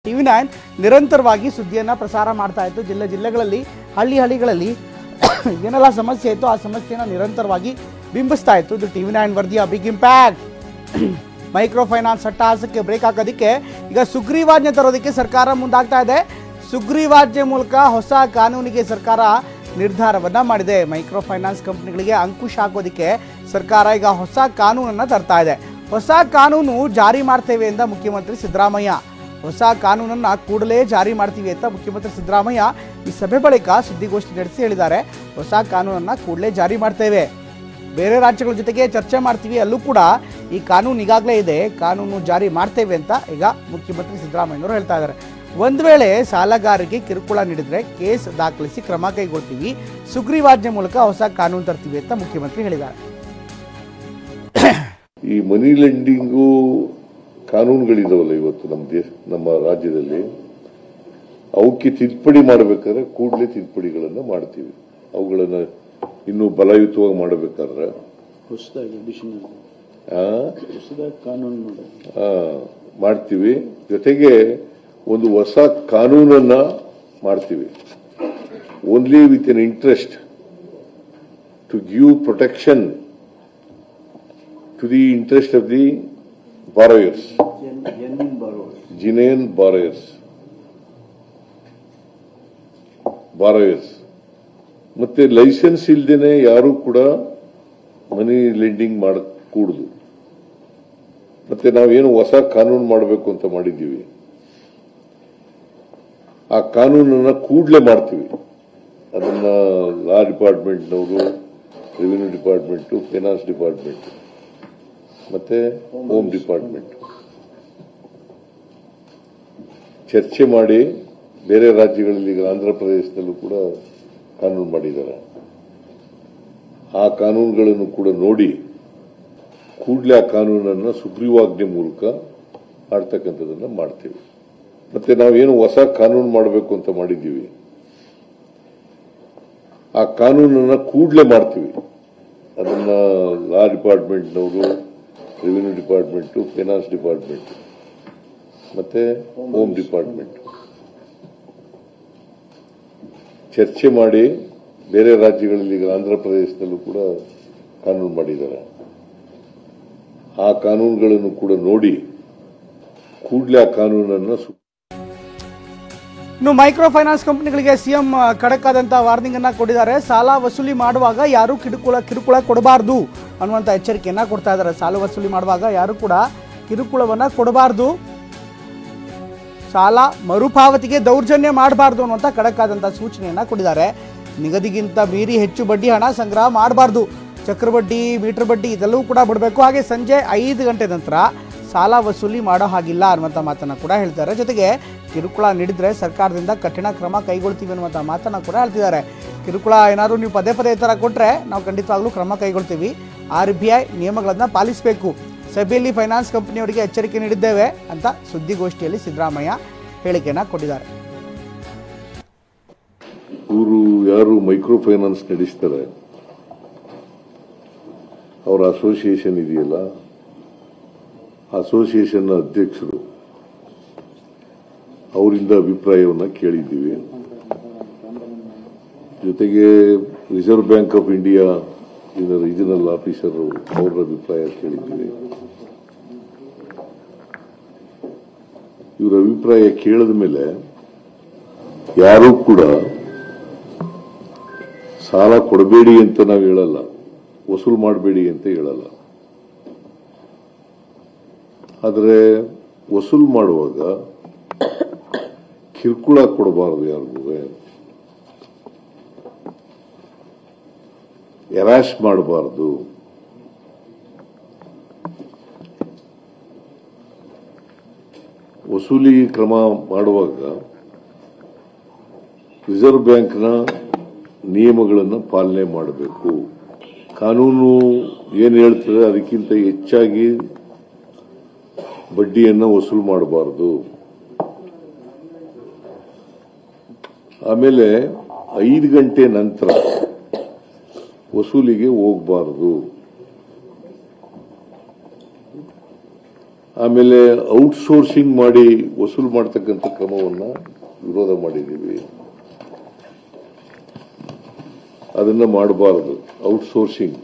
TV9 ನಿರಂತರವಾಗಿ ಸುದ್ದಿಯನ್ನ ಪ್ರಸಾರ ಮಾಡ್ತಾ ಇತ್ತು. ಜಿಲ್ಲೆಗಳಲ್ಲಿ ಹಳ್ಳಿಗಳಲ್ಲಿ ಏನೆಲ್ಲ ಸಮಸ್ಯೆ ಇತ್ತು ಆ ಸಮಸ್ಯೆನ ನಿರಂತರವಾಗಿ ಬಿಂಬಿಸ್ತಾ ಇತ್ತು. ಇದು TV9 ವರದಿಯ ಬಿಗ್ ಇಂಪ್ಯಾಕ್ಟ್. ಮೈಕ್ರೋ ಫೈನಾನ್ಸ್ ಹಟ್ಟಹಾಸಕ್ಕೆ ಬ್ರೇಕ್ ಹಾಕೋದಕ್ಕೆ ಈಗ ಸುಗ್ರೀವಾಜ್ಞೆ ತರೋದಕ್ಕೆ ಸರ್ಕಾರ ಮುಂದಾಗ್ತಾ ಇದೆ. ಸುಗ್ರೀವಾಜ್ಞೆ ಮೂಲಕ ಹೊಸ ಕಾನೂನಿಗೆ ಸರ್ಕಾರ ನಿರ್ಧಾರವನ್ನ ಮಾಡಿದೆ. ಮೈಕ್ರೋ ಫೈನಾನ್ಸ್ ಕಂಪನಿಗಳಿಗೆ ಅಂಕುಶ ಹಾಕೋದಕ್ಕೆ ಸರ್ಕಾರ ಈಗ ಹೊಸ ಕಾನೂನನ್ನು ತರ್ತಾ ಇದೆ. ಹೊಸ ಕಾನೂನು ಜಾರಿ ಮಾಡ್ತೇವೆ ಅಂತ ಮುಖ್ಯಮಂತ್ರಿ ಸಿದ್ದರಾಮಯ್ಯ ಹೊಸ ಕಾನೂನನ್ನು ಕೂಡಲೇ ಜಾರಿ ಮಾಡ್ತೀವಿ ಅಂತ ಮುಖ್ಯಮಂತ್ರಿ ಸಿದ್ದರಾಮಯ್ಯ ಈ ಸಭೆ ಬಳಿಕ ಸುದ್ದಿಗೋಷ್ಠಿ ನಡೆಸಿ ಹೇಳಿದ್ದಾರೆ. ಹೊಸ ಕಾನೂನನ್ನು ಕೂಡಲೇ ಜಾರಿ ಮಾಡ್ತೇವೆ, ಬೇರೆ ರಾಜ್ಯಗಳ ಜೊತೆಗೆ ಚರ್ಚೆ ಮಾಡ್ತೀವಿ, ಅಲ್ಲೂ ಕೂಡ ಈ ಕಾನೂನು ಈಗಾಗಲೇ ಇದೆ, ಕಾನೂನು ಜಾರಿ ಮಾಡ್ತೇವೆ ಅಂತ ಈಗ ಮುಖ್ಯಮಂತ್ರಿ ಸಿದ್ದರಾಮಯ್ಯನವರು ಹೇಳ್ತಾ ಇದ್ದಾರೆ. ಒಂದು ವೇಳೆ ಸಾಲಗಾರರಿಗೆ ಕಿರುಕುಳ ನೀಡಿದರೆ ಕೇಸ್ ದಾಖಲಿಸಿ ಕ್ರಮ ಕೈಗೊಳ್ತೀವಿ, ಸುಗ್ರೀವಾಜ್ಞೆ ಮೂಲಕ ಹೊಸ ಕಾನೂನು ತರ್ತೀವಿ ಅಂತ ಮುಖ್ಯಮಂತ್ರಿ ಹೇಳಿದ್ದಾರೆ. ಈ ಮನಿ ಲೆಂಡಿಂಗು ಕಾನೂನುಗಳಿದಾವಲ್ಲ ಇವತ್ತು ನಮ್ಮ ರಾಜ್ಯದಲ್ಲಿ, ಅವಕ್ಕೆ ತಿದ್ದುಪಡಿ ಮಾಡಬೇಕಾದ್ರೆ ಕೂಡಲೇ ತಿದ್ದುಪಡಿಗಳನ್ನ ಮಾಡ್ತೀವಿ. ಅವುಗಳನ್ನ ಇನ್ನೂ ಬಲಯುತವಾಗಿ ಮಾಡಬೇಕಾದ್ರೆ ಮಾಡ್ತೀವಿ. ಜೊತೆಗೆ ಒಂದು ಹೊಸ ಕಾನೂನನ್ನ ಮಾಡ್ತೀವಿ, only with an interest to give protection to the interest of the borrowers, genuine borrowers. ಮತ್ತೆ ಲೈಸೆನ್ಸ್ ಇಲ್ದೇನೆ ಯಾರು ಕೂಡ ಮನಿ ಲೆಂಡಿಂಗ್ ಮಾಡಕೂಡದು. ಮತ್ತೆ ನಾವೇನು ಹೊಸ ಕಾನೂನು ಮಾಡಬೇಕು ಅಂತ ಮಾಡಿದ್ದೀವಿ, ಆ ಕಾನೂನನ್ನ ಕೂಡಲೇ ಮಾಡ್ತೀವಿ. ಅದನ್ನ ಲಾ ಡಿಪಾರ್ಟ್ಮೆಂಟ್ನವರು, ರೆವಿನ್ಯೂ ಡಿಪಾರ್ಟ್ಮೆಂಟ್, ಫೈನಾನ್ಸ್ ಡಿಪಾರ್ಟ್ಮೆಂಟ್ ಮತ್ತೆ ಹೋಮ್ ಡಿಪಾರ್ಟ್ಮೆಂಟ್ ಚರ್ಚೆ ಮಾಡಿ, ಬೇರೆ ರಾಜ್ಯಗಳಲ್ಲಿ ಈಗ ಆಂಧ್ರ ಪ್ರದೇಶದಲ್ಲೂ ಕೂಡ ಕಾನೂನು ಮಾಡಿದ್ದಾರೆ. ಆ ಕಾನೂನುಗಳನ್ನು ಕೂಡ ನೋಡಿ ಕೂಡಲೇ ಆ ಕಾನೂನನ್ನು ಸುಗ್ರೀವಾಜ್ಞೆ ಮೂಲಕ ಮಾಡ್ತಕ್ಕಂಥದನ್ನ ಮಾಡ್ತೀವಿ. ಮತ್ತೆ ನಾವೇನು ಹೊಸ ಕಾನೂನು ಮಾಡಬೇಕು ಅಂತ ಮಾಡಿದ್ದೀವಿ, ಆ ಕಾನೂನನ್ನ ಕೂಡಲೇ ಮಾಡ್ತೀವಿ. ಅದನ್ನ ಲಾ ಡಿಪಾರ್ಟ್ಮೆಂಟ್ನವರು, ರೆವಿನ್ಯೂ ಡಿಪಾರ್ಟ್ಮೆಂಟ್, ಫೈನಾನ್ಸ್ ಡಿಪಾರ್ಟ್ಮೆಂಟ್ ಮತ್ತೆ ಹೋಮ್ ಡಿಪಾರ್ಟ್ಮೆಂಟ್ ಚರ್ಚೆ ಮಾಡಿ, ಬೇರೆ ರಾಜ್ಯಗಳಲ್ಲಿ ಈಗ ಆಂಧ್ರ ಪ್ರದೇಶದಲ್ಲೂ ಕೂಡ ಕಾನೂನು ಮಾಡಿದ್ದಾರೆ. ಆ ಕಾನೂನುಗಳನ್ನು ಕೂಡ ನೋಡಿ ಕೂಡಲೇ ಆ ಕಾನೂನನ್ನು ಇನ್ನು ಮೈಕ್ರೋ ಫೈನಾನ್ಸ್ ಕಂಪನಿಗಳಿಗೆ ಸಿಎಂ ಖಡಕ್ ಆದಂತಹ ವಾರ್ನಿಂಗ್ ಅನ್ನ ಕೊಟ್ಟಿದ್ದಾರೆ. ಸಾಲ ವಸೂಲಿ ಮಾಡುವಾಗ ಯಾರು ಕಿರುಕುಳ ಕೊಡಬಾರದು ಅನ್ನುವಂಥ ಎಚ್ಚರಿಕೆಯನ್ನ ಕೊಡ್ತಾ ಇದ್ದಾರೆ. ಸಾಲ ವಸೂಲಿ ಮಾಡುವಾಗ ಯಾರು ಕೂಡ ಕಿರುಕುಳವನ್ನ ಕೊಡಬಾರದು, ಸಾಲ ಮರುಪಾವತಿಗೆ ದೌರ್ಜನ್ಯ ಮಾಡಬಾರ್ದು ಅನ್ನುವಂಥ ಖಡಕ್ ಆದಂತಹ ಸೂಚನೆಯನ್ನ ಕೊಟ್ಟಿದ್ದಾರೆ. ನಿಗದಿಗಿಂತ ಮೀರಿ ಹೆಚ್ಚು ಬಡ್ಡಿ ಹಣ ಸಂಗ್ರಹ ಮಾಡಬಾರ್ದು, ಚಕ್ರಬಡ್ಡಿ, ಮೀಟರ್ ಬಡ್ಡಿ ಇದೆಲ್ಲವೂ ಕೂಡ ಬಿಡಬೇಕು. ಹಾಗೆ ಸಂಜೆ 5 ಗಂಟೆ ನಂತರ ಸಾಲ ವಸೂಲಿ ಮಾಡೋ ಹಾಗಿಲ್ಲ ಅನ್ನುವಂಥ ಮಾತನ್ನು ಕೂಡ ಹೇಳ್ತಾರೆ. ಜೊತೆಗೆ ಕಿರುಕುಳ ನೀಡಿದರೆ ಸರ್ಕಾರದಿಂದ ಕಠಿಣ ಕ್ರಮ ಕೈಗೊಳ್ತೀವಿ ಅನ್ನುವಂಥ ಮಾತನ್ನು ಕೂಡ ಹೇಳ್ತಿದ್ದಾರೆ. ಕಿರುಕುಳ ಏನಾದರೂ ನೀವು ಪದೇ ಈ ಥರ ಕೊಟ್ಟರೆ ನಾವು ಖಂಡಿತವಾಗ್ಲೂ ಕ್ರಮ ಕೈಗೊಳ್ತೀವಿ, RBI ನಿಯಮಗಳನ್ನು ಪಾಲಿಸಬೇಕು, ಸಭೆಯಲ್ಲಿ ಫೈನಾನ್ಸ್ ಕಂಪನಿಯವರಿಗೆ ಎಚ್ಚರಿಕೆ ನೀಡಿದ್ದೇವೆ ಅಂತ ಸುದ್ದಿಗೋಷ್ಠಿಯಲ್ಲಿ ಸಿದ್ದರಾಮಯ್ಯ ಹೇಳಿಕೆಯನ್ನು ಕೊಟ್ಟಿದ್ದಾರೆ. ಇವರು ಯಾರು ಮೈಕ್ರೋ ಫೈನಾನ್ಸ್ ನಡೆಸ್ತಾರೆ, ಅವರ ಅಸೋಸಿಯೇಷನ್ ಇದೆಯಲ್ಲ, ಅಸೋಸಿಯೇಷನ್ ಅಧ್ಯಕ್ಷರು, ಅವರಿಂದ ಅಭಿಪ್ರಾಯವನ್ನು ಕೇಳಿದ್ದೀವಿ. ಜೊತೆಗೆ reserve bank of India regional officer ಅವರ ಅಭಿಪ್ರಾಯ ಕೇಳಿದ್ದೀವಿ. ಇವರ ಅಭಿಪ್ರಾಯ ಕೇಳಿದ ಮೇಲೆ ಯಾರೂ ಕೂಡ ಸಾಲ ಕೊಡಬೇಡಿ ಅಂತ ನಾವು ಹೇಳಲ್ಲ, ವಸೂಲು ಮಾಡಬೇಡಿ ಅಂತ ಹೇಳಲ್ಲ. ಆದರೆ ವಸೂಲು ಮಾಡುವಾಗ ಕಿರುಕುಳ ಕೊಡಬಾರದು, ಯಾರಿಗೂ ಎರಾಶ್ ಮಾಡಬಾರದು. ವಸೂಲಿ ಕ್ರಮ ಮಾಡುವಾಗ ರಿಸರ್ವ್ ಬ್ಯಾಂಕ್ನ ನಿಯಮಗಳನ್ನು ಪಾಲನೆ ಮಾಡಬೇಕು. ಕಾನೂನು ಏನು ಹೇಳ್ತದೆ ಅದಕ್ಕಿಂತ ಹೆಚ್ಚಾಗಿ ಬಡ್ಡಿಯನ್ನು ವಸೂಲು ಮಾಡಬಾರದು. ಆಮೇಲೆ 5 ಗಂಟೆ ನಂತರ ವಸೂಲಿಗೆ ಹೋಗಬಾರದು. ಆಮೇಲೆ ಔಟ್ಸೋರ್ಸಿಂಗ್ ಮಾಡಿ ವಸೂಲು ಮಾಡತಕ್ಕಂಥ ಕ್ರಮವನ್ನು ವಿರೋಧ ಮಾಡಿದ್ದೀವಿ. ಅದನ್ನ ಮಾಡಬಾರದು. ಔಟ್ಸೋರ್ಸಿಂಗ್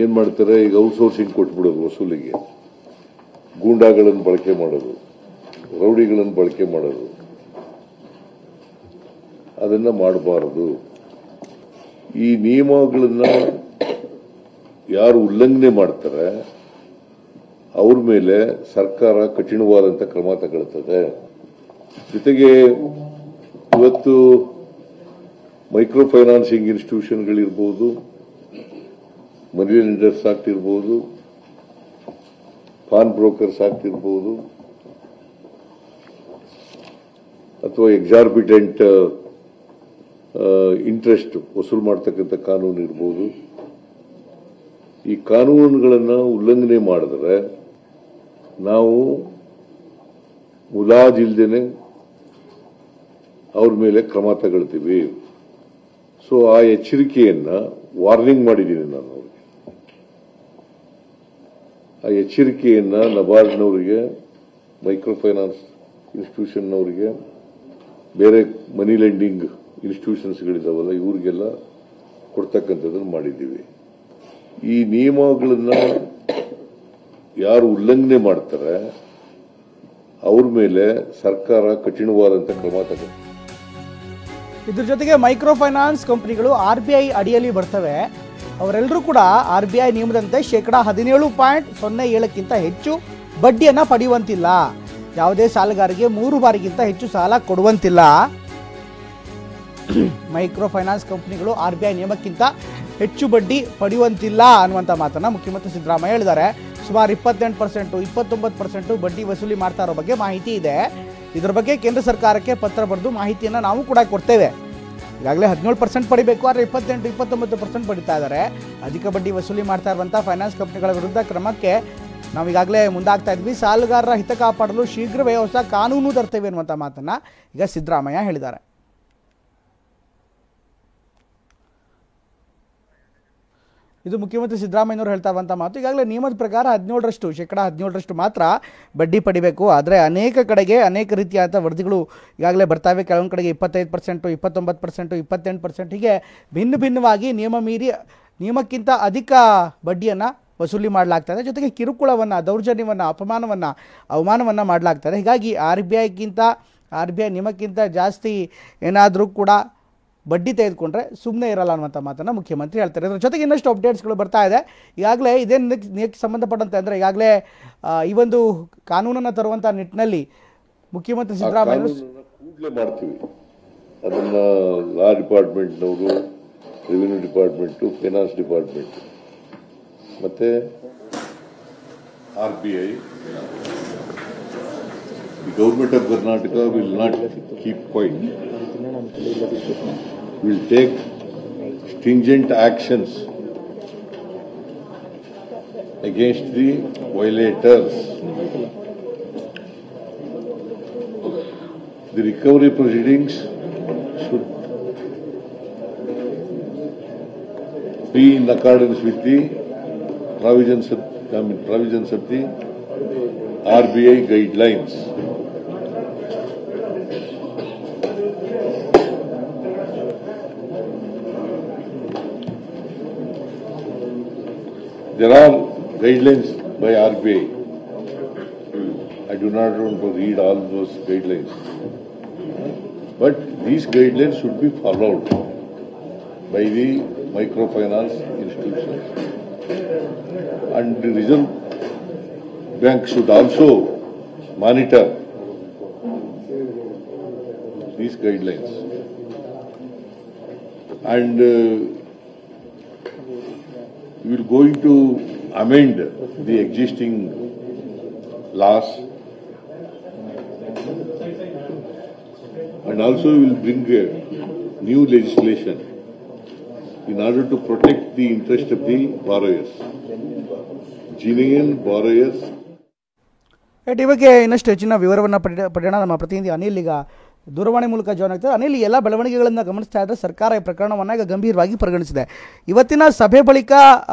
ಏನ್ ಮಾಡ್ತಾರೆ, ಈಗ ಔಟ್ಸೋರ್ಸಿಂಗ್ ಕೊಟ್ಬಿಡೋದು ವಸೂಲಿಗೆ, ಗೂಂಡಾಗಳನ್ನು ಬಳಕೆ ಮಾಡೋದು, ರೌಡಿಗಳನ್ನು ಬಳಕೆ ಮಾಡೋದು, ಅದನ್ನ ಮಾಡಬಾರದು. ಈ ನಿಯಮಗಳನ್ನ ಯಾರು ಉಲ್ಲಂಘನೆ ಮಾಡ್ತಾರೆ ಅವ್ರ ಮೇಲೆ ಸರ್ಕಾರ ಕಠಿಣವಾದಂಥ ಕ್ರಮ ತಗೊಳ್ತದೆ. ಜೊತೆಗೆ ಇವತ್ತು ಮೈಕ್ರೋ ಫೈನಾನ್ಸಿಂಗ್ ಇನ್ಸ್ಟಿಟ್ಯೂಷನ್ಗಳಿರ್ಬೋದು, ಮನಿ ಲೆಂಡರ್ಸ್ ಆಕ್ಟ್ ಇರ್ಬೋದು, ಪಾನ್ ಬ್ರೋಕರ್ಸ್ ಆಕ್ಟ್ ಇರ್ಬೋದು, ಅಥವಾ ಎಕ್ಸಾರ್ಬಿಟೆಂಟ್ ಇಂಟ್ರೆಸ್ಟ್ ವಸೂಲು ಮಾಡ್ತಕ್ಕಂಥ ಕಾನೂನು ಇರ್ಬೋದು. ಈ ಕಾನೂನುಗಳನ್ನು ಉಲ್ಲಂಘನೆ ಮಾಡಿದ್ರೆ ನಾವು ಮುಲಾಜಿಲ್ದೇನೆ ಅವ್ರ ಮೇಲೆ ಕ್ರಮ ತಗೊಳ್ತೀವಿ. ಸೊ ಆ ಎಚ್ಚರಿಕೆಯನ್ನ ವಾರ್ನಿಂಗ್ ಮಾಡಿದ್ದೀನಿ ನಾನು ಅವ್ರಿಗೆ. ಆ ಎಚ್ಚರಿಕೆಯನ್ನ ನಬಾರ್ಡ್ನವರಿಗೆ, ಮೈಕ್ರೋ ಫೈನಾನ್ಸ್ ಇನ್ಸ್ಟಿಟ್ಯೂಷನ್ನವರಿಗೆ, ಬೇರೆ ಮನಿ ಲೆಂಡಿಂಗ್ ಇನ್ಸ್ಟಿಟ್ಯೂಷನ್ಸ್ಗಳಿದಾವಲ್ಲ ಇವ್ರಿಗೆಲ್ಲ ಕೊಡ್ತಕ್ಕಂಥದ್ದನ್ನು ಮಾಡಿದ್ದೀವಿ. ಈ ನಿಯಮಗಳನ್ನ ಯಾರು ಉಲ್ಲಂಘನೆ ಮಾಡ್ತಾರೆ ಅವ್ರ ಮೇಲೆ ಸರ್ಕಾರ ಕಠಿಣವಾದಂಥ ಕ್ರಮ ತಗೊಳ್ಳುತ್ತೆ. ಇದ್ರ ಜೊತೆಗೆ ಮೈಕ್ರೋ ಫೈನಾನ್ಸ್ ಕಂಪನಿಗಳು RBI ಅಡಿಯಲ್ಲಿ ಬರ್ತವೆ. ಅವರೆಲ್ಲರೂ ಕೂಡ RBI ನಿಯಮದಂತೆ 17.07% ಹೆಚ್ಚು ಬಡ್ಡಿಯನ್ನ ಪಡೆಯುವಂತಿಲ್ಲ. ಯಾವುದೇ ಸಾಲಗಾರರಿಗೆ 3 ಬಾರಿಗಿಂತ ಹೆಚ್ಚು ಸಾಲ ಕೊಡುವಂತಿಲ್ಲ. ಮೈಕ್ರೋ ಫೈನಾನ್ಸ್ ಕಂಪನಿಗಳು RBI ನಿಯಮಕ್ಕಿಂತ ಹೆಚ್ಚು ಬಡ್ಡಿ ಪಡೆಯುವಂತಿಲ್ಲ ಅನ್ನುವಂಥ ಮಾತನ್ನ ಮುಖ್ಯಮಂತ್ರಿ ಸಿದ್ದರಾಮಯ್ಯ ಹೇಳಿದ್ದಾರೆ. ಸುಮಾರು 28%, 29% ಬಡ್ಡಿ ವಸೂಲಿ ಮಾಡ್ತಾ ಇರೋ ಬಗ್ಗೆ ಮಾಹಿತಿ ಇದೆ. ಇದರ ಬಗ್ಗೆ ಕೇಂದ್ರ ಸರ್ಕಾರಕ್ಕೆ ಪತ್ರ ಬರೆದು ಮಾಹಿತಿಯನ್ನು ನಾವು ಕೂಡ ಕೊಡ್ತೇವೆ. ಈಗಾಗಲೇ 17% ಪಡಿಬೇಕು, ಆದರೆ 28, 29% ಪಡಿತಾ ಇದ್ದಾರೆ. ಅಧಿಕ ಬಡ್ಡಿ ವಸೂಲಿ ಮಾಡ್ತಾ ಇರುವಂಥ ಫೈನಾನ್ಸ್ ಕಂಪನಿಗಳ ವಿರುದ್ಧ ಕ್ರಮಕ್ಕೆ ನಾವು ಈಗಾಗಲೇ ಮುಂದಾಗ್ತಾ ಇದ್ವಿ. ಸಾಲಗಾರರ ಹಿತ ಕಾಪಾಡಲು ಶೀಘ್ರವೇ ಹೊಸ ಕಾನೂನು ತರ್ತೇವೆ ಅನ್ನುವಂಥ ಮಾತನ್ನು ಈಗ ಸಿದ್ದರಾಮಯ್ಯ ಹೇಳಿದ್ದಾರೆ. ಇದು ಮುಖ್ಯಮಂತ್ರಿ ಸಿದ್ದರಾಮಯ್ಯನವರು ಹೇಳ್ತಾ ಇರುವಂಥ ಮಾತು. ಈಗಾಗಲೇ ನಿಯಮದ ಪ್ರಕಾರ 17% ಮಾತ್ರ ಬಡ್ಡಿ ಪಡಿಬೇಕು. ಆದರೆ ಅನೇಕ ಕಡೆಗೆ ಅನೇಕ ರೀತಿಯಾದ ವರದಿಗಳು ಈಗಾಗಲೇ ಬರ್ತಾವೆ. ಕೆಲವೊಂದು ಕಡೆಗೆ 25%, 29%, 28% ಹೀಗೆ ಭಿನ್ನವಾಗಿ ನಿಯಮ ಮೀರಿ ನಿಯಮಕ್ಕಿಂತ ಅಧಿಕ ಬಡ್ಡಿಯನ್ನು ವಸೂಲಿ ಮಾಡಲಾಗ್ತದೆ. ಜೊತೆಗೆ ಕಿರುಕುಳವನ್ನು, ದೌರ್ಜನ್ಯವನ್ನು, ಅವಮಾನವನ್ನು ಮಾಡಲಾಗ್ತದೆ. ಹೀಗಾಗಿ RBI ನಿಯಮಕ್ಕಿಂತ ಜಾಸ್ತಿ ಏನಾದರೂ ಕೂಡ ಬಡ್ಡಿ ತೆಗೆದುಕೊಂಡ್ರೆ ಸುಮ್ಮನೆ ಇರಲ್ಲ ಅನ್ನುವಂಥ ಮಾತನ್ನು ಮುಖ್ಯಮಂತ್ರಿ ಹೇಳ್ತಾರೆ. ಇದರ ಜೊತೆಗೆ ಇನ್ನಷ್ಟು ಅಪ್ಡೇಟ್ಸ್ಗಳು ಬರ್ತಾ ಇದೆ. ಈಗಾಗಲೇ ಇದಕ್ಕೆ ಸಂಬಂಧಪಟ್ಟಂತೆ ಅಂದರೆ ಈಗಾಗಲೇ ಈ ಒಂದು ಕಾನೂನನ್ನು ತರುವಂಥ ನಿಟ್ಟಿನಲ್ಲಿ ಮುಖ್ಯಮಂತ್ರಿ ಸಿದ್ದರಾಮಯ್ಯ ಕೂಡಲೇ ಮಾಡ್ತೀವಿ. ಅದನ್ನ ಲಾ ಡಿಪಾರ್ಟ್ಮೆಂಟ್ನವರು, ರೆವಿನ್ಯೂ ಡಿಪಾರ್ಟ್ಮೆಂಟು, ಫೈನಾನ್ಸ್ ಡಿಪಾರ್ಟ್ಮೆಂಟ್ ಮತ್ತೆ RBI, the government of Karnataka will not keep quiet. Will take stringent actions against the violators. The recovery proceedings should be in accordance with the provisions of the RBI guidelines. There are guidelines by RBI. I do not want to read all those guidelines. But these guidelines should be followed by the microfinance institutions. And the Reserve Bank should also monitor these guidelines. And we are going to amend the existing laws, and also we will bring new legislation in order to protect the interest of the borrowers, genuine borrowers. ಈ ಬಗ್ಗೆ ಇನ್ನಷ್ಟು ಹೆಚ್ಚಿನ ವಿವರವನ್ನು ಪಡೆಯೋಣ. ನಮ್ಮ ಪ್ರತಿನಿಧಿ ಅನಿಲ್ ಈಗ ದೂರವಾಣಿ ಮೂಲಕ ಜಾಯ್ನ್ ಆಗ್ತಾರೆ. ಅನಿಲ್, ಎಲ್ಲ ಬೆಳವಣಿಗೆಗಳನ್ನು ಗಮನಿಸ್ತಾ ಇದ್ದರೆ ಸರ್ಕಾರ ಈ ಪ್ರಕರಣವನ್ನು ಈಗ ಗಂಭೀರವಾಗಿ ಪರಿಗಣಿಸಿದೆ. ಇವತ್ತಿನ ಸಭೆ ಬಳಿಕ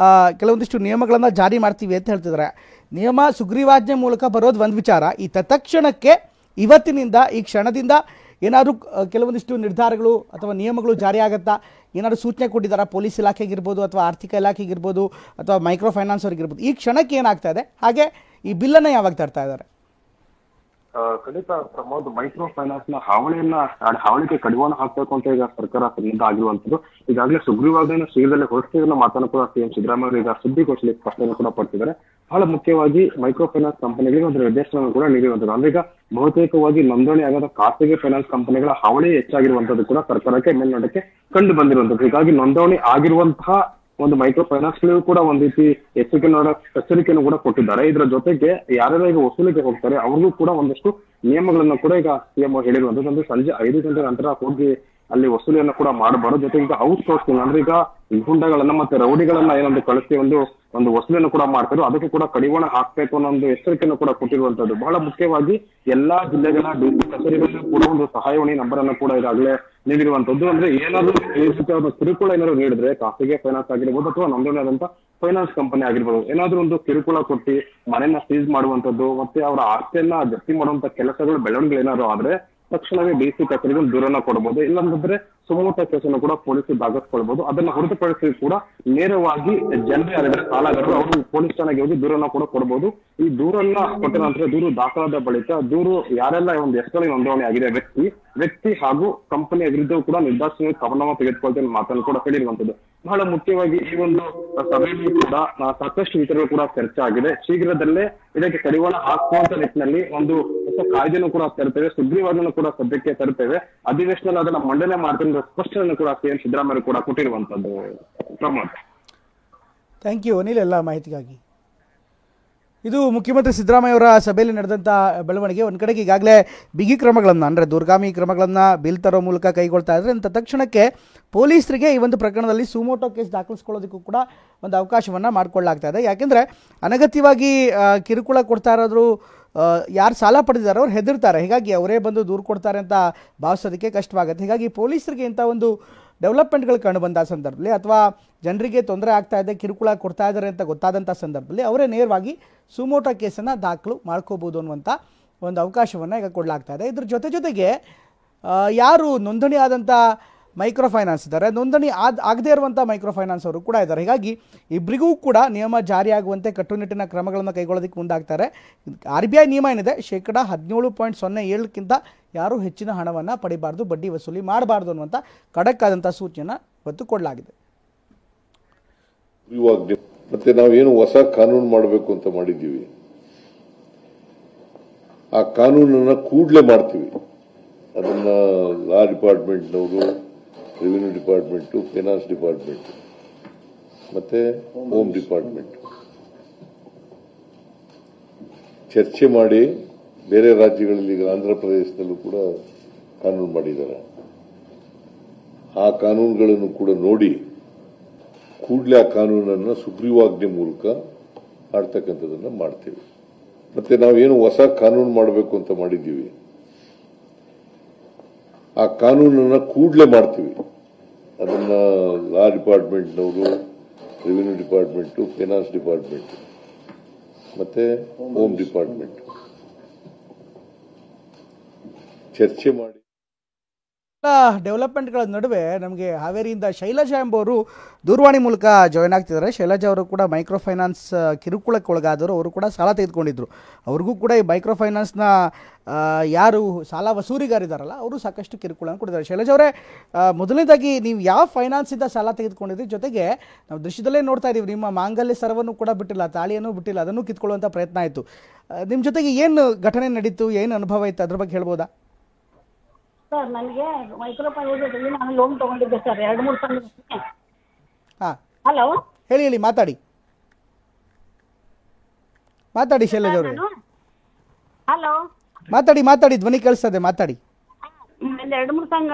ಕೆಲವೊಂದಿಷ್ಟು ನಿಯಮಗಳನ್ನು ಜಾರಿ ಮಾಡ್ತೀವಿ ಅಂತ ಹೇಳ್ತಿದ್ದಾರೆ. ನಿಯಮ ಸುಗ್ರೀವಾಜ್ಞೆ ಮೂಲಕ ಬರೋದು ಒಂದು ವಿಚಾರ. ಈ ತತ್ಕ್ಷಣಕ್ಕೆ ಇವತ್ತಿನಿಂದ ಈ ಕ್ಷಣದಿಂದ ಏನಾದರೂ ಕೆಲವೊಂದಿಷ್ಟು ನಿರ್ಧಾರಗಳು ಅಥವಾ ನಿಯಮಗಳು ಜಾರಿ ಆಗುತ್ತಾ? ಏನಾದರೂ ಸೂಚನೆ ಕೊಟ್ಟಿದ್ದಾರಾ ಪೊಲೀಸ್ ಇಲಾಖೆಗಿರ್ಬೋದು ಅಥವಾ ಆರ್ಥಿಕ ಇಲಾಖೆಗಿರ್ಬೋದು ಅಥವಾ ಮೈಕ್ರೋ ಫೈನಾನ್ಸ್ ಅವ್ರಿಗಿರ್ಬೋದು? ಈ ಕ್ಷಣಕ್ಕೆ ಏನಾಗ್ತಾ ಇದೆ, ಹಾಗೆ ಈ ಬಿಲ್ಲನ್ನು ಯಾವಾಗ ತರ್ತಾ ಇದ್ದಾರೆ? ಖಂಡಿತ ಪ್ರಮೋದ್, ಮೈಕ್ರೋ ಫೈನಾನ್ಸ್ ನ ಹಾವಳಿಗೆ ಕಡಿವಾಣ ಹಾಕಬೇಕು ಅಂತ ಈಗ ಸರ್ಕಾರ ಸನ್ನದ್ಧ ಆಗಿರುವಂತದ್ದು. ಈಗಾಗಲೇ ಸುಗ್ರೀವಾಜ್ಞೆಯನ್ನು ಶೀಘ್ರದಲ್ಲೇ ಹೊರಡಿಸಿದ ಮಾತನ್ನು ಕೂಡ ಸಿಎಂ ಸಿದ್ದರಾಮಯ್ಯ ಈಗ ಸುದ್ದಿಗೋಷ್ಠಿಯಲ್ಲಿ ಸ್ಪಷ್ಟನೆ ಕೂಡ ಪಡ್ತಿದ್ದಾರೆ. ಬಹಳ ಮುಖ್ಯವಾಗಿ ಮೈಕ್ರೋ ಫೈನಾನ್ಸ್ ಕಂಪನಿಗಳಿಗೆ ಒಂದು ನಿರ್ದೇಶನವನ್ನು ಕೂಡ ನೀಡಿರುವಂತದ್ದು. ಅಂದ್ರೆ ಈಗ ಬಹುತೇಕವಾಗಿ ನೋಂದಣಿ ಆಗದ ಖಾಸಗಿ ಫೈನಾನ್ಸ್ ಕಂಪನಿಗಳ ಹಾವಳಿ ಹೆಚ್ಚಾಗಿರುವಂತದ್ದು ಕೂಡ ಸರ್ಕಾರಕ್ಕೆ ಮೇಲ್ನೋಟಕ್ಕೆ ಕಂಡು ಬಂದಿರುವಂತದ್ದು. ಹೀಗಾಗಿ ನೋಂದಣಿ ಆಗಿರುವಂತಹ ಒಂದು ಮೈಕ್ರೋ ಫೈನಾನ್ಸ್ ಗಳಿಗೂ ಕೂಡ ಒಂದ್ ರೀತಿ ಎಚ್ಚರಿಕೆಯನ್ನು ಕೂಡ ಕೊಟ್ಟಿದ್ದಾರೆ. ಇದರ ಜೊತೆಗೆ ಯಾರೆಲ್ಲ ಈಗ ವಸೂಲಿಗೆ ಹೋಗ್ತಾರೆ ಅವ್ರಿಗೂ ಕೂಡ ಒಂದಷ್ಟು ನಿಯಮಗಳನ್ನು ಕೂಡ ಈಗ ಸಿಎಂ ಹೇಳಿರುವಂತದ್ದು. ಅಂದ್ರೆ ಸಂಜೆ 5 ಗಂಟೆ ನಂತರ ಹೋಗಿ ಅಲ್ಲಿ ವಸೂಲಿಯನ್ನು ಕೂಡ ಮಾಡಬಾರದು. ಜೊತೆಗೆ ಈಗ ಔಟ್ ಸೋರ್ಸಿಂಗ್ ಅಂದ್ರೆ ಈಗ ಗುಂಡಗಳನ್ನ ಮತ್ತೆ ರೌಡಿಗಳನ್ನ ಏನೊಂದು ಕಳಿಸಿ ಒಂದು ವಸೂಲಿಯನ್ನು ಕೂಡ ಮಾಡ್ತಾರೆ, ಅದಕ್ಕೂ ಕೂಡ ಕಡಿವಾಣ ಹಾಕ್ಬೇಕು ಅನ್ನೋ ಒಂದು ಎಚ್ಚರಿಕೆಯನ್ನು ಕೂಡ ಕೊಟ್ಟಿರುವಂತದ್ದು. ಬಹಳ ಮುಖ್ಯವಾಗಿ ಎಲ್ಲಾ ಜಿಲ್ಲೆಗಳ ಡಿಸಿ ಕಚೇರಿಗಳಿಗೂ ಕೂಡ ಒಂದು ಸಹಾಯವಾಣಿ ನಂಬರ್ ಅನ್ನು ಕೂಡ ಈಗಾಗಲೇ ನೀಡಿರುವಂತದ್ದು. ಅಂದ್ರೆ ಏನಾದ್ರು ಕಿರುಕುಳ ಏನಾದ್ರು ನೀಡಿದ್ರೆ ಖಾಸಗಿ ಫೈನಾನ್ಸ್ ಆಗಿರ್ಬೋದು ಅಥವಾ ನೋಂದಣಿ ಆದಂತ ಫೈನಾನ್ಸ್ ಕಂಪನಿ ಆಗಿರ್ಬೋದು, ಏನಾದ್ರೂ ಒಂದು ಕಿರುಕುಳ ಕೊಟ್ಟು ಮನೆಯನ್ನ ಸೀಸ್ ಮಾಡುವಂತದ್ದು ಮತ್ತೆ ಅವರ ಆಸ್ತಿಯನ್ನ ಜಪ್ತಿ ಮಾಡುವಂತ ಕೆಲಸಗಳು ಬೆಳವಣಿಗೆ ಏನಾದ್ರು ಆದ್ರೆ ತಕ್ಷಣವೇ ಡಿಸಿ ಕಚೇರಿಗೆ ಒಂದು ದೂರನ್ನ ಕೊಡಬಹುದು. ಇಲ್ಲಾಂದ್ರೆ ಸುಮೋಟ ಕೇಸನ್ನು ಕೂಡ ಪೊಲೀಸರು ದಾಖಲಿಸಿಕೊಳ್ಬಹುದು. ಅದನ್ನ ಹೊರತುಪಡಿಸಿ ಕೂಡ ನೇರವಾಗಿ ಜನರೇ ಯಾರಿದ್ರೆ ಸಾಲಗಾರರು ಅವರು ಪೊಲೀಸ್ ಠಾಣೆಗೆ ಹೋಗಿ ದೂರನ್ನ ಕೂಡ ಕೊಡಬಹುದು. ಈ ದೂರನ್ನ ಕೊಟ್ಟ ನಂತರ ದೂರು ದಾಖಲಾದ ಬಳಿಕ ದೂರು ಯಾರೆಲ್ಲ ಒಂದು ಹೆಸರಲ್ಲಿ ನೋಂದಣಿ ಆಗಿದೆ ವ್ಯಕ್ತಿ ಹಾಗೂ ಕಂಪನಿಯ ವಿರುದ್ಧವೂ ಕೂಡ ನಿರ್ದಾಕ್ಷಿಣ್ಯ ಕ್ರಮ ತೆಗೆದುಕೊಳ್ತೇನೆ ಮಾತನ್ನು ಕೂಡ ಹೇಳಿರುವಂತದ್ದು. ಬಹಳ ಮುಖ್ಯವಾಗಿ ಈ ಒಂದು ಸಭೆಯಲ್ಲಿ ಕೂಡ ಸಾಕಷ್ಟು ವಿಚಾರಗಳು ಕೂಡ ಚರ್ಚೆ ಆಗಿದೆ. ಶೀಘ್ರದಲ್ಲೇ ಇದಕ್ಕೆ ಕಡಿವಾಣ ಹಾಕುವಂತ ನಿಟ್ಟಿನಲ್ಲಿ ಒಂದು ಹೊಸ ಕಾಯ್ದೆಯನ್ನು ಕೂಡ ತರುತ್ತೇವೆ, ಸುಗ್ರೀವಾಜ್ಞೆಯನ್ನು ಕೂಡ ಸದ್ಯಕ್ಕೆ ತರುತ್ತೇವೆ, ಅಧಿವೇಶನದಲ್ಲಿ ಅದನ್ನ ಮಂಡನೆ ಮಾಡ್ತೇನೆ ಸ್ಪಷ್ಟನೆಯನ್ನು ಕೂಡ ಸಿಎಂ ಸಿದ್ದರಾಮಯ್ಯ ಕೂಡ ಕೊಟ್ಟಿರುವಂತದ್ದು. ಪ್ರಮೋದ್, ಥ್ಯಾಂಕ್ ಯು ಅನಿಲ್ ಎಲ್ಲ ಮಾಹಿತಿಗಾಗಿ. ಇದು ಮುಖ್ಯಮಂತ್ರಿ ಸಿದ್ದರಾಮಯ್ಯ ಅವರ ಸಭೆಯಲ್ಲಿ ನಡೆದಂಥ ಬೆಳವಣಿಗೆ. ಒಂದು ಕಡೆಗೆ ಈಗಾಗಲೇ ಬಿಗಿ ಕ್ರಮಗಳನ್ನು ಅಂದರೆ ದುರ್ಗಾಮಿ ಕ್ರಮಗಳನ್ನು ಬಿಲ್ ತರೋ ಮೂಲಕ ಕೈಗೊಳ್ತಾ ಇದ್ದಾರೆ. ಅಂತ ತಕ್ಷಣಕ್ಕೆ ಪೊಲೀಸರಿಗೆ ಈ ಒಂದು ಪ್ರಕರಣದಲ್ಲಿ ಸುಮೋಟೋ ಕೇಸ್ ದಾಖಲಿಸ್ಕೊಳ್ಳೋದಕ್ಕೂ ಕೂಡ ಒಂದು ಅವಕಾಶವನ್ನು ಮಾಡಿಕೊಳ್ಳಲಾಗ್ತಾ ಇದೆ. ಯಾಕೆಂದರೆ ಅನಗತ್ಯವಾಗಿ ಕಿರುಕುಳ ಕೊಡ್ತಾ ಇರೋದ್ರು ಯಾರು ಸಾಲ ಪಡೆದಿದ್ದಾರೆ ಅವ್ರು ಹೆದರ್ತಾರೆ, ಹೀಗಾಗಿ ಅವರೇ ಬಂದು ದೂರು ಕೊಡ್ತಾರೆ ಅಂತ ಭಾವಿಸೋದಕ್ಕೆ ಕಷ್ಟವಾಗುತ್ತೆ. ಹೀಗಾಗಿ ಪೊಲೀಸರಿಗೆ ಇಂಥ ಒಂದು ಡೆವಲಪ್ಮೆಂಟ್ಗಳು ಕಂಡು ಬಂದ ಸಂದರ್ಭದಲ್ಲಿ ಅಥವಾ ಜನರಿಗೆ ತೊಂದರೆ ಆಗ್ತಾ ಇದೆ, ಕಿರುಕುಳ ಕೊಡ್ತಾ ಇದ್ದಾರೆ ಅಂತ ಗೊತ್ತಾದಂಥ ಸಂದರ್ಭದಲ್ಲಿ ಅವರೇ ನೇರವಾಗಿ ಸುಮೋಟೋ ಕೇಸನ್ನು ದಾಖಲು ಮಾಡ್ಕೋಬೋದು ಅನ್ನುವಂಥ ಒಂದು ಅವಕಾಶವನ್ನು ಈಗ ಕೊಡಲಾಗ್ತಾ ಇದೆ. ಇದ್ರ ಜೊತೆಗೆ ಯಾರು ನೋಂದಣಿ ಆದಂಥ ಮೈಕ್ರೋ ಫೈನಾನ್ಸ್ ಇದ್ದಾರೆ, ನೋಂದಣಿ ಆಗದೇ ಇರುವಂಥ ಮೈಕ್ರೋ ಫೈನಾನ್ಸ್ ಅವರು ಕೂಡ ಇದ್ದಾರೆ. ಹೀಗಾಗಿ ಇಬ್ಬರಿಗೂ ಕೂಡ ನಿಯಮ ಜಾರಿಯಾಗುವಂತೆ ಕಟ್ಟುನಿಟ್ಟಿನ ಕ್ರಮಗಳನ್ನು ಕೈಗೊಳ್ಳೋದಕ್ಕೆ ಮುಂದಾಗ್ತಾರೆ. RBI ನಿಯಮ ಏನಿದೆ, 17.07ಕ್ಕಿಂತ ಯಾರೂ ಹೆಚ್ಚಿನ ಹಣವನ್ನು ಪಡಿಬಾರ್ದು, ಬಡ್ಡಿ ವಸೂಲಿ ಮಾಡಬಾರ್ದು ಅನ್ನುವಂಥ ಖಡಕ್ ಆದಂಥ ಸೂಚನೆಯನ್ನು ಇವತ್ತು ಕೊಡಲಾಗಿದೆ. ಮತ್ತೆ ನಾವೇನು ಹೊಸ ಕಾನೂನು ಮಾಡಬೇಕು ಅಂತ ಮಾಡಿದ್ದೀವಿ, ಆ ಕಾನೂನನ್ನ ಕೂಡಲೇ ಮಾಡ್ತೀವಿ. ಅದನ್ನ ಲಾ ಡಿಪಾರ್ಟ್ಮೆಂಟ್ನವರು, ರೆವಿನ್ಯೂ ಡಿಪಾರ್ಟ್ಮೆಂಟು, ಫೈನಾನ್ಸ್ ಡಿಪಾರ್ಟ್ಮೆಂಟ್ ಮತ್ತೆ ಹೋಮ್ ಡಿಪಾರ್ಟ್ಮೆಂಟ್ ಚರ್ಚೆ ಮಾಡಿ ಬೇರೆ ರಾಜ್ಯಗಳಲ್ಲಿ ಈಗ ಆಂಧ್ರ ಪ್ರದೇಶದಲ್ಲೂ ಕೂಡ ಕಾನೂನು ಮಾಡಿದ್ದಾರೆ. ಆ ಕಾನೂನುಗಳನ್ನು ಕೂಡ ನೋಡಿ ಕೂಡಲೇ ಆ ಕಾನೂನನ್ನು ಸುಗ್ರೀವಾಜ್ಞೆ ಮೂಲಕ ಮಾಡ್ತಕ್ಕಂಥದ್ದನ್ನ ಮಾಡ್ತೀವಿ. ಮತ್ತೆ ನಾವೇನು ಹೊಸ ಕಾನೂನು ಮಾಡಬೇಕು ಅಂತ ಮಾಡಿದ್ದೀವಿ, ಆ ಕಾನೂನನ್ನ ಕೂಡಲೇ ಮಾಡ್ತೀವಿ. ಅದನ್ನ ಲಾ ಡಿಪಾರ್ಟ್ಮೆಂಟ್ನವರು, ರೆವಿನ್ಯೂ ಡಿಪಾರ್ಟ್ಮೆಂಟು, ಫೈನಾನ್ಸ್ ಡಿಪಾರ್ಟ್ಮೆಂಟ್ ಮತ್ತೆ ಹೋಮ್ ಡಿಪಾರ್ಟ್ಮೆಂಟ್ ಚರ್ಚೆ ಮಾಡಿ. ಡೆವಲಪ್ಮೆಂಟ್ಗಳ ನಡುವೆ ನಮಗೆ ಹಾವೇರಿಯಿಂದ ಶೈಲಜಾ ಎಂಬುವರು ದೂರವಾಣಿ ಮೂಲಕ ಜಾಯ್ನ್ ಆಗ್ತಿದ್ದಾರೆ. ಶೈಲಜಾ ಅವರು ಕೂಡ ಮೈಕ್ರೋ ಫೈನಾನ್ಸ್ ಕಿರುಕುಳಕ್ಕೆ ಒಳಗಾದವರು, ಅವರು ಕೂಡ ಸಾಲ ತೆಗೆದುಕೊಂಡಿದ್ರು. ಅವ್ರಿಗೂ ಕೂಡ ಈ ಮೈಕ್ರೋ ಫೈನಾನ್ಸ್ನ ಯಾರು ಸಾಲ ವಸೂಲಿಗಾರಿದಾರಲ್ಲ ಅವರು ಸಾಕಷ್ಟು ಕಿರುಕುಳ ಕೊಟ್ಟಿದ್ದಾರೆ. ಶೈಲಜಾ ಅವರೇ, ಮೊದಲನೇದಾಗಿ ನೀವು ಯಾವ ಫೈನಾನ್ಸಿಂದ ಸಾಲ ತೆಗೆದುಕೊಂಡಿದ್ರಿ? ಜೊತೆಗೆ ನಾವು ದೃಶ್ಯದಲ್ಲೇ ನೋಡ್ತಾ ಇದ್ದೀವಿ, ನಿಮ್ಮ ಮಾಂಗಲ್ಯ ಸರವನ್ನು ಕೂಡ ಬಿಟ್ಟಿಲ್ಲ, ತಾಳಿಯನ್ನು ಬಿಟ್ಟಿಲ್ಲ, ಅದನ್ನು ಕಿತ್ಕೊಳ್ಳುವಂಥ ಪ್ರಯತ್ನ ಆಯಿತು. ನಿಮ್ಮ ಜೊತೆಗೆ ಏನು ಘಟನೆ ನಡೀತು, ಏನು ಅನುಭವ ಇತ್ತು, ಅದ್ರ ಬಗ್ಗೆ ಹೇಳ್ಬೋದಾ? ಸರ್, ನನಗೆ ಮೈಕ್ರೋ ಫೈನಾನ್ಸ್ ನಾನು ಲೋನ್ ತಗೊಂಡಿದ್ದೆ ಸರ್, 2-3 ಸಾವಿರ. ಹಾಂ, ಹಲೋ, ಹೇಳಿ ಮಾತಾಡಿ ಶೈಲಜಾ ಅವರು. ಹಲೋ, ಮಾತಾಡಿ, ಧ್ವನಿ ಕೇಳಿಸ್ತದೆ, ಮಾತಾಡಿ. 2-3 ಸಂಘ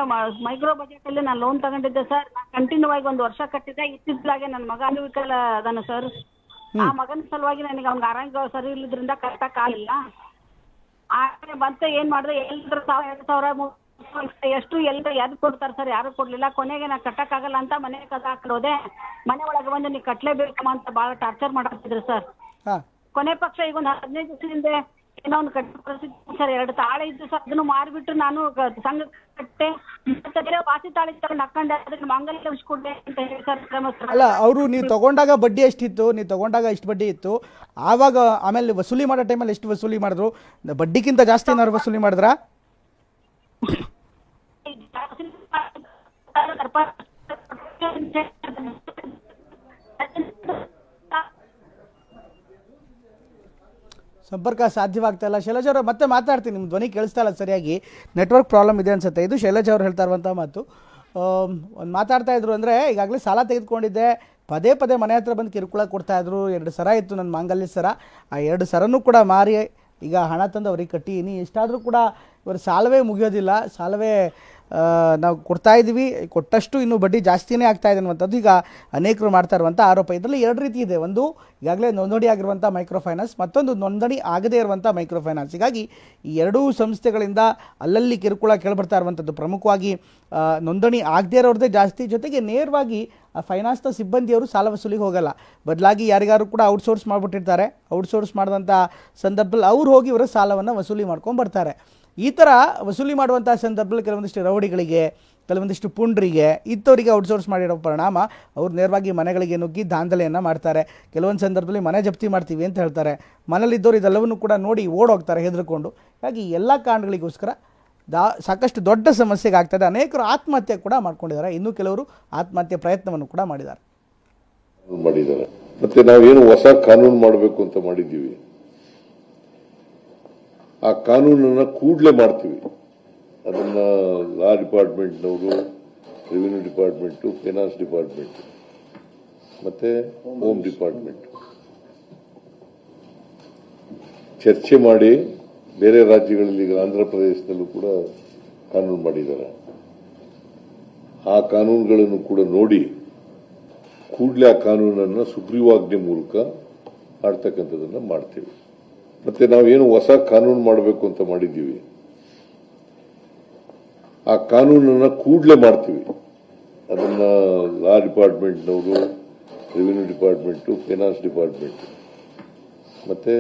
ಮೈಕ್ರೋ ಬಜೆಟ್ ಅಲ್ಲಿ ನಾನು ಲೋನ್ ತಗೊಂಡಿದ್ದೆ ಸರ್. ನಾನು ಕಂಟಿನ್ಯೂ ಆಗಿ 1 ವರ್ಷ ಕಟ್ಟಿದ್ದೆ. ಇತ್ತಿತ್ತಲಾಗೆ ನನ್ನ ಮಗ ಅಂಗವಿಕಲ ಅದಾನ ಸರ್. ಆ ಮಗನ ಸಲುವಾಗಿ ನನಗೆ ಅವ್ನಿಗೆ ಆರೋಗ್ಯ ಸರಿ ಇಲ್ಲದ್ರಿಂದ ಕಟ್ಟಕ್ ಆಗಿಲ್ಲ. ಮತ್ತೆ ಏನ್ ಮಾಡಿದ್ರೆ 2,000 ಎಷ್ಟು ಯಾರು ಕೊಡ್ತಾರೆ ಸರ್, ಯಾರು ಕೊಡ್ಲಿಲ್ಲ. ಕೊನೆಗೆ ನಾ ಕಟ್ಟಕ್ ಆಗಲ್ಲ ಅಂತ ಮನೆ ಕದ ಹಾಕಿರೋದೆ. ಮನೆ ಒಳಗೆ ಬಂದು ನೀ ಕಟ್ಲೇಬೇಕಮ್ಮ ಅಂತ ಬಹಳ ಟಾರ್ಚರ್ ಮಾಡಾಕ್ತಿದ್ರು ಸರ್. ಕೊನೆ ಪಕ್ಷ ಈಗ ಒಂದು 15 ದಿವಸದಿಂದ ಏನೋ ಒಂದು ಕಟ್ಟ ಪರಿಸ್ಥಿತಿ ಸರ್, 2 ತಾಳೆ ಇದ್ದು ಸರ್, ಅದನ್ನು ಮಾರ್ಬಿಟ್ಟು ನಾನು ಸಂಘ ಕಟ್ಟೆ ಬೇರೆ ವಾಸಿ ತಾಳಿ ತಗೊಂಡು ಹಾಕೊಂಡೆ, ಅದಕ್ಕೆ ಮಾಂಗಲ್ಯ ಉಳಿಸ್ಕೊಂಡೆ ಅಂತ ಹೇಳಿ ಸರ್. ಅಲ್ಲ, ಅವರು ನೀವು ತಗೊಂಡಾಗ ಬಡ್ಡಿ ಎಷ್ಟಿತ್ತು, ನೀವು ತಗೊಂಡಾಗ ಎಷ್ಟು ಬಡ್ಡಿ ಇತ್ತು, ಆವಾಗ ಆಮೇಲೆ ವಸೂಲಿ ಮಾಡೋ ಟೈಮಲ್ಲಿ ಎಷ್ಟು ವಸೂಲಿ ಮಾಡಿದ್ರು? ಬಡ್ಡಿಗಿಂತ ಜಾಸ್ತಿ ಏನಾದ್ರು ವಸೂಲಿ ಮಾಡಿದ್ರಾ? ಸಂಪರ್ಕ ಸಾಧ್ಯವಾಗ್ತಾ ಇಲ್ಲ. ಶೈಲಜಾ ಅವರು ಮತ್ತೆ ಮಾತಾಡ್ತೀನಿ, ನಿಮ್ಮ ಧ್ವನಿ ಕೇಳಿಸ್ತಾ ಇಲ್ಲ ಸರಿಯಾಗಿ, ನೆಟ್ವರ್ಕ್ ಪ್ರಾಬ್ಲಮ್ ಇದೆ ಅನ್ಸುತ್ತೆ. ಇದು ಶೈಲಜಾ ಅವ್ರು ಹೇಳ್ತಾ ಇರುವಂಥ ಮಾತು. ಒಂದು ಮಾತಾಡ್ತಾ ಇದ್ರು ಅಂದರೆ, ಈಗಾಗಲೇ ಸಾಲ ತೆಗೆದುಕೊಂಡಿದ್ದೆ, ಪದೇ ಪದೇ ಮನೆ ಹತ್ರ ಬಂದು ಕಿರುಕುಳ ಕೊಡ್ತಾಯಿದ್ರು, 2 ಸರ ಇತ್ತು ನನ್ನ ಮಾಂಗಲ್ಯ ಸರ, ಆ 2 ಸರನೂ ಕೂಡ ಮಾರಿ ಈಗ ಹಣ ತಂದು ಅವ್ರಿಗೆ ಕಟ್ಟಿದ್ದೀನಿ. ಎಷ್ಟಾದರೂ ಕೂಡ ಇವರು ಸಾಲವೇ ಮುಗಿಯೋದಿಲ್ಲ, ಸಾಲವೇ ನಾವು ಕೊಡ್ತಾ ಇದ್ದೀವಿ, ಕೊಟ್ಟಷ್ಟು ಇನ್ನೂ ಬಡ್ಡಿ ಜಾಸ್ತಿನೇ ಆಗ್ತಾ ಇದೆ ಅನ್ನುವಂಥದ್ದು ಈಗ ಅನೇಕರು ಮಾಡ್ತಾ ಇರುವಂಥ ಆರೋಪ. ಇದರಲ್ಲಿ 2 ರೀತಿ ಇದೆ. ಒಂದು ಈಗಾಗಲೇ ನೋಂದಣಿ ಆಗಿರುವಂಥ ಮೈಕ್ರೋ ಫೈನಾನ್ಸ್, ಮತ್ತೊಂದು ನೋಂದಣಿ ಆಗದೇ ಇರುವಂಥ ಮೈಕ್ರೋ ಫೈನಾನ್ಸ್. ಹೀಗಾಗಿ ಈ 2 ಸಂಸ್ಥೆಗಳಿಂದ ಅಲ್ಲಲ್ಲಿ ಕಿರುಕುಳ ಕೇಳಿಬರ್ತಾ ಇರುವಂಥದ್ದು. ಪ್ರಮುಖವಾಗಿ ನೋಂದಣಿ ಆಗದೇ ಇರೋರದೇ ಜಾಸ್ತಿ, ಜೊತೆಗೆ ನೇರವಾಗಿ ಆ ಫೈನಾನ್ಸ್ನ ಸಿಬ್ಬಂದಿಯವರು ಸಾಲ ವಸೂಲಿಗೆ ಹೋಗಲ್ಲ, ಬದಲಾಗಿ ಯಾರಿಗಾರು ಕೂಡ ಔಟ್ಸೋರ್ಸ್ ಮಾಡಿಬಿಟ್ಟಿರ್ತಾರೆ. ಔಟ್ಸೋರ್ಸ್ ಮಾಡಿದಂಥ ಸಂದರ್ಭದಲ್ಲಿ ಅವ್ರು ಹೋಗಿ ಇವರ ಸಾಲವನ್ನು ವಸೂಲಿ ಮಾಡ್ಕೊಂಡು ಬರ್ತಾರೆ. ಈ ಥರ ವಸೂಲಿ ಮಾಡುವಂಥ ಸಂದರ್ಭದಲ್ಲಿ ಕೆಲವೊಂದಿಷ್ಟು ರೌಡಿಗಳಿಗೆ, ಕೆಲವೊಂದಿಷ್ಟು ಪುಂಡ್ರಿಗೆ, ಇಂಥವರಿಗೆ ಔಟ್ಸೋರ್ಸ್ ಮಾಡಿರೋ ಪರಿಣಾಮ ಅವ್ರು ನೇರವಾಗಿ ಮನೆಗಳಿಗೆ ನುಗ್ಗಿ ದಾಂಧಲೆಯನ್ನು ಮಾಡ್ತಾರೆ. ಕೆಲವೊಂದು ಸಂದರ್ಭದಲ್ಲಿ ಮನೆ ಜಪ್ತಿ ಮಾಡ್ತೀವಿ ಅಂತ ಹೇಳ್ತಾರೆ. ಮನೇಲಿದ್ದವರು ಇದೆಲ್ಲವನ್ನು ಕೂಡ ನೋಡಿ ಓಡೋಗ್ತಾರೆ ಹೆದರ್ಕೊಂಡು. ಹಾಗಾಗಿ ಎಲ್ಲ ಕಾರಣಗಳಿಗೋಸ್ಕರ ಸಾಕಷ್ಟು ದೊಡ್ಡ ಸಮಸ್ಯೆಗೆ ಆಗ್ತದೆ. ಅನೇಕರು ಆತ್ಮಹತ್ಯೆ ಕೂಡ ಮಾಡ್ಕೊಂಡಿದ್ದಾರೆ, ಇನ್ನೂ ಕೆಲವರು ಆತ್ಮಹತ್ಯೆ ಪ್ರಯತ್ನವನ್ನು ಕೂಡ ಮಾಡಿದ್ದಾರೆ. ಮತ್ತೆ ನಾವೇನು ಹೊಸ ಕಾನೂನು ಮಾಡಬೇಕು ಅಂತ ಮಾಡಿದ್ದೀವಿ, ಆ ಕಾನೂನನ್ನ ಕೂಡಲೇ ಮಾಡ್ತೀವಿ. ಅದನ್ನ ಲಾ ಡಿಪಾರ್ಟ್ಮೆಂಟ್ನವರು, ರೆವಿನ್ಯೂ ಡಿಪಾರ್ಟ್ಮೆಂಟು, ಫೈನಾನ್ಸ್ ಡಿಪಾರ್ಟ್ಮೆಂಟ್ ಮತ್ತೆ ಹೋಮ್ ಡಿಪಾರ್ಟ್ಮೆಂಟ್ ಚರ್ಚೆ ಮಾಡಿ, ಬೇರೆ ರಾಜ್ಯಗಳಲ್ಲಿ ಈಗ ಆಂಧ್ರ ಪ್ರದೇಶದಲ್ಲೂ ಕೂಡ ಕಾನೂನು ಮಾಡಿದ್ದಾರೆ. ಆ ಕಾನೂನುಗಳನ್ನು ಕೂಡ ನೋಡಿ ಕೂಡಲೇ ಆ ಕಾನೂನನ್ನು ಸುಗ್ರೀವಾಜ್ಞೆ ಮೂಲಕ ಮಾಡ್ತಕ್ಕಂಥದ್ದನ್ನ ಮಾಡ್ತೀವಿ. ಮತ್ತೆ ನಾವೇನು ಹೊಸ ಕಾನೂನು ಮಾಡಬೇಕು ಅಂತ ಮಾಡಿದ್ದೀವಿ, ಆ ಕಾನೂನನ್ನ ಕೂಡಲೇ ಮಾಡ್ತೀವಿ. ಅದನ್ನ ಲಾ ಡಿಪಾರ್ಟ್ಮೆಂಟ್ನವರು, ರೆವಿನ್ಯೂ ಡಿಪಾರ್ಟ್ಮೆಂಟು, ಫೈನಾನ್ಸ್ ಡಿಪಾರ್ಟ್ಮೆಂಟ್ ಮತ್ತೆ